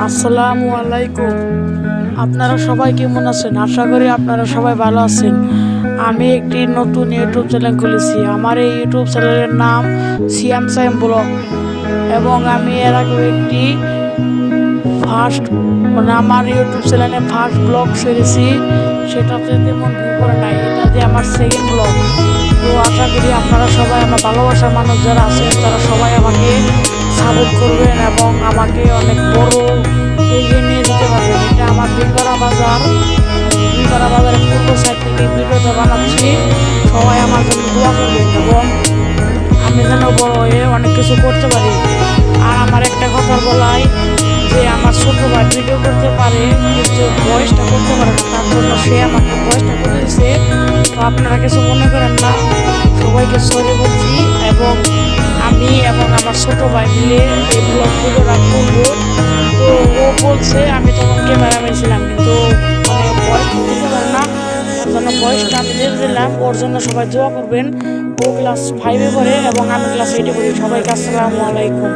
আসসালামু আলাইকুম। আপনারা সবাই কেমন আছেন? আশা করি আপনারা সবাই ভালো আছেন। আমি একটি নতুন ইউটিউব চ্যানেল খুলেছি। আমার এই ইউটিউব চ্যানেলের নাম সিয়াম সাইম ব্লগ, এবং আমি এর আগেও একটি আমার ইউটিউব চ্যানেলে ফার্স্ট ব্লগ ছেড়েছি। সেটাতে তেমন ভিউ করে নাই, এটা দিয়ে আমার সেকেন্ড ব্লগ। তো আশা করি আপনারা সবাই, আমার ভালোবাসার মানুষ যারা আছেন তারা সবাই আমাকে সাপোর্ট করবেন এবং আমাকে অনেক বড় এগিয়ে নিয়ে যেতে পারবেন। এটা আমার বিলপাড়া বাজারের পূর্ব সাইড থেকে ভিডিওটা বানাচ্ছি। সবাই আমার জন্য দোয়া করবেন এবং আমি যেন বড় হয়ে অনেক কিছু করতে পারি। আর আমার একটা কথা বলাই, যে আমার ছোট ভাই ভিডিও করতে পারে কিন্তু ভয়েসটা করতে পারে না, তার জন্য সে আমাকে ভয়েসটা করে দিয়েছে। তো আপনারা কিছু মনে করেন না, সবাইকে সরি বলছি। এবং আমি এবং আমার ছোট ভাই মিলে এই ব্লগ ভিডিওটা করবো। তো ও বলছে, আমি তখন ক্যামেরাম্যান ছিলাম, কিন্তু ভয়েস দিতে পারে না, তার জন্য ভয়েসটা আমি দিয়ে দিলাম। ওর জন্য সবাই দোয়া করবেন। ও ক্লাস 5-এ পড়ে এবং আমি ক্লাস 8-এ পড়ি। সবাইকে আসসালামু আলাইকুম।